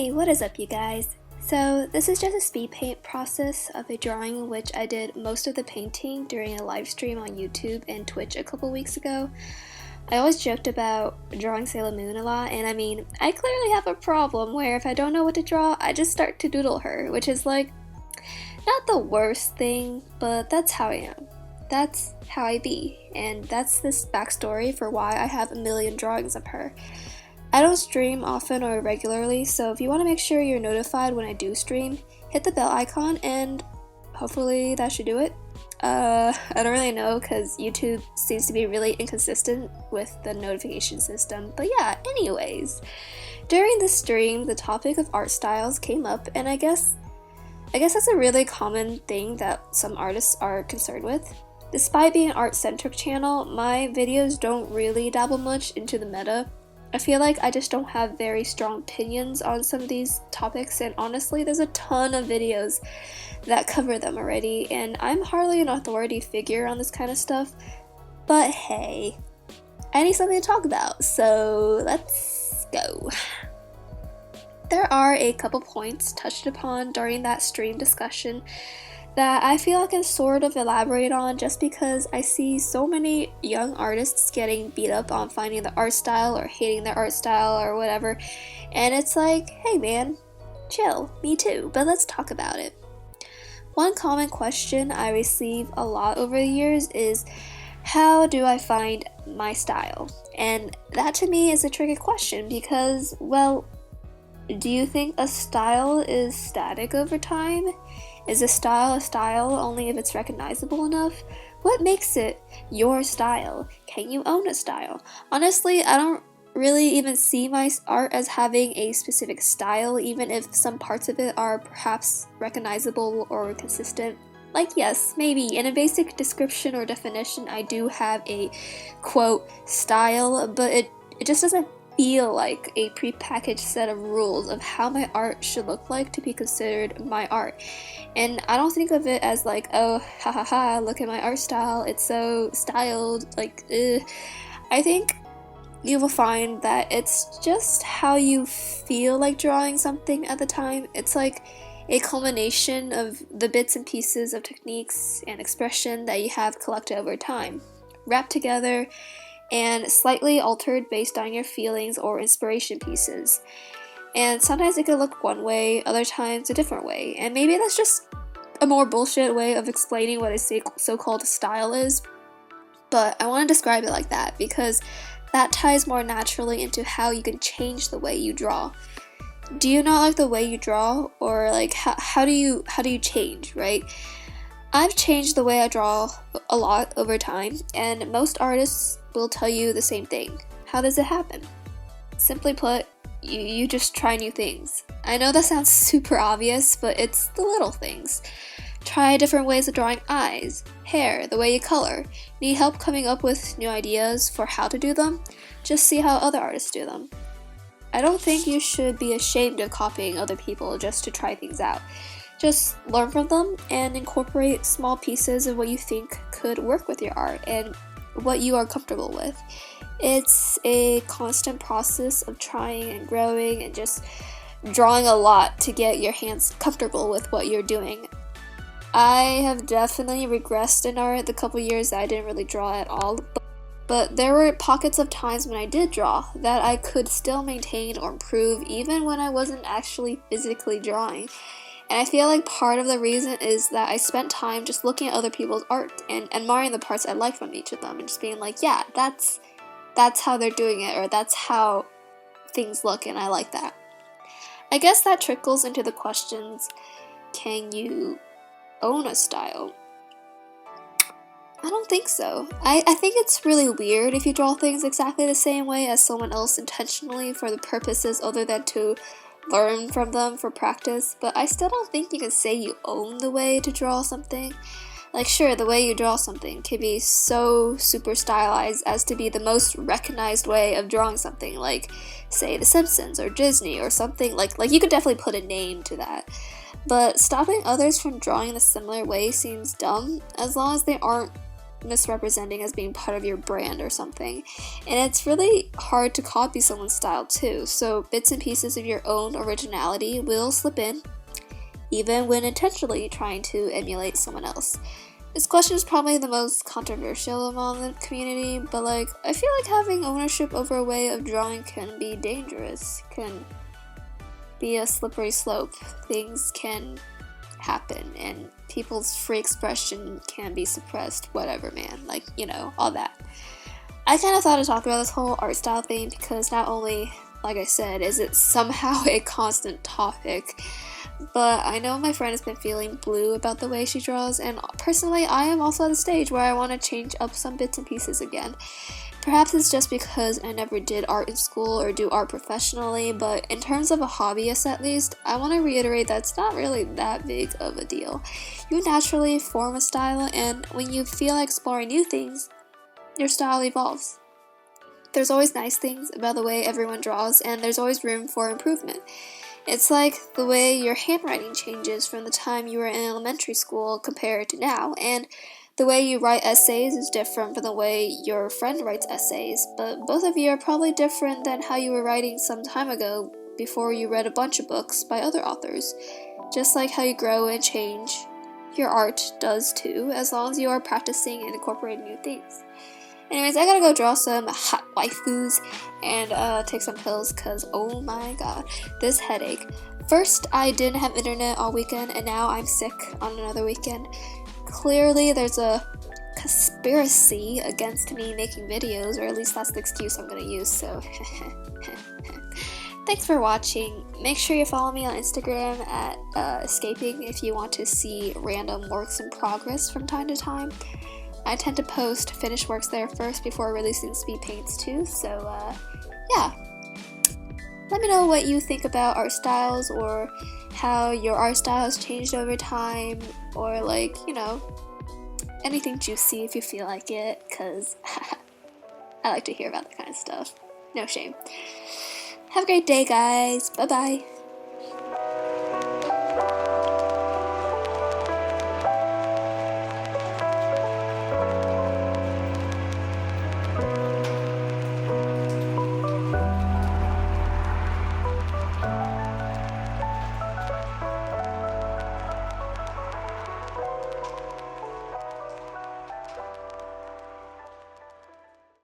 Hey, what is up you guys? So this is just a speed paint process of a drawing in which I did most of the painting during a live stream on YouTube and Twitch a couple weeks ago. I always joked about drawing Sailor Moon a lot, and I mean, I clearly have a problem where if I don't know what to draw, I just start to doodle her, which is like, not the worst thing, but that's how I am. That's how I be, and that's this backstory for why I have a million drawings of her. I don't stream often or regularly, so if you want to make sure you're notified when I do stream, hit the bell icon and hopefully that should do it. I don't really know because YouTube seems to be really inconsistent with the notification system, but yeah, anyways. During the stream, the topic of art styles came up, and I guess that's a really common thing that some artists are concerned with. Despite being an art-centric channel, my videos don't really dabble much into the meta. I feel like I just don't have very strong opinions on some of these topics, and honestly, there's a ton of videos that cover them already, and I'm hardly an authority figure on this kind of stuff, but hey, I need something to talk about, so let's go. There are a couple points touched upon during that stream discussion that I feel I can sort of elaborate on just because I see so many young artists getting beat up on finding the art style or hating their art style or whatever, and it's like, hey man, chill, me too, but let's talk about it. One common question I receive a lot over the years is, how do I find my style? And that to me is a tricky question because, well, do you think a style is static over time? Is a style only if it's recognizable enough? What makes it your style? Can you own a style? Honestly, I don't really even see my art as having a specific style, even if some parts of it are perhaps recognizable or consistent. Like, yes, maybe in a basic description or definition I do have a quote style, but it just doesn't feel like a prepackaged set of rules of how my art should look like to be considered my art. And I don't think of it as like, oh, ha ha ha, look at my art style, it's so styled, like, I think you will find that it's just how you feel like drawing something at the time. It's like a culmination of the bits and pieces of techniques and expression that you have collected over time, wrapped together and slightly altered based on your feelings or inspiration pieces. And sometimes it could look one way, other times a different way, and maybe that's just a more bullshit way of explaining what a so-called style is, but I want to describe it like that because that ties more naturally into how you can change the way you draw. Do you not like the way you draw, or like how do you change, right? I've changed the way I draw a lot over time, and most artists will tell you the same thing. How does it happen? Simply put, you just try new things. I know that sounds super obvious, but it's the little things. Try different ways of drawing eyes, hair, the way you color. Need help coming up with new ideas for how to do them? Just see how other artists do them. I don't think you should be ashamed of copying other people just to try things out. Just learn from them and incorporate small pieces of what you think could work with your art and what you are comfortable with. It's a constant process of trying and growing and just drawing a lot to get your hands comfortable with what you're doing. I have definitely regressed in art the couple years that I didn't really draw at all, but there were pockets of times when I did draw that I could still maintain or improve even when I wasn't actually physically drawing. And I feel like part of the reason is that I spent time just looking at other people's art and admiring the parts I liked from each of them and just being like, yeah, that's how they're doing it, or that's how things look and I like that. I guess that trickles into the questions, can you own a style? I don't think so. I think it's really weird if you draw things exactly the same way as someone else intentionally for the purposes other than to learn from them for practice, but I still don't think you can say you own the way to draw something. Like, sure, the way you draw something can be so super stylized as to be the most recognized way of drawing something, like, say, The Simpsons or Disney or something, like you could definitely put a name to that. But stopping others from drawing in a similar way seems dumb, as long as they aren't misrepresenting as being part of your brand or something. And it's really hard to copy someone's style too, so bits and pieces of your own originality will slip in, even when intentionally trying to emulate someone else. This question is probably the most controversial among the community, but like, I feel like having ownership over a way of drawing can be dangerous, can be a slippery slope. Things can happen, and people's free expression can be suppressed, whatever, man, like, you know, all that. I kind of thought to talk about this whole art style thing because not only, like I said, is it somehow a constant topic, but I know my friend has been feeling blue about the way she draws, and personally I am also at a stage where I want to change up some bits and pieces again. Perhaps it's just because I never did art in school or do art professionally, but in terms of a hobbyist at least, I want to reiterate that it's not really that big of a deal. You naturally form a style, and when you feel like exploring new things, your style evolves. There's always nice things about the way everyone draws, and there's always room for improvement. It's like the way your handwriting changes from the time you were in elementary school compared to now, and the way you write essays is different from the way your friend writes essays, but both of you are probably different than how you were writing some time ago before you read a bunch of books by other authors. Just like how you grow and change, your art does too, as long as you are practicing and incorporating new things. Anyways, I gotta go draw some hot waifus and take some pills because, oh my god, this headache. First, I didn't have internet all weekend, and now I'm sick on another weekend. Clearly, there's a conspiracy against me making videos, or at least that's the excuse I'm gonna use, so thanks for watching. Make sure you follow me on Instagram at Escaping if you want to see random works in progress from time to time. I tend to post finished works there first before releasing speed paints too, so yeah. Let me know what you think about art styles, or how your art style has changed over time, or like, you know, anything juicy if you feel like it, because I like to hear about that kind of stuff. No shame. Have a great day, guys. Bye-bye.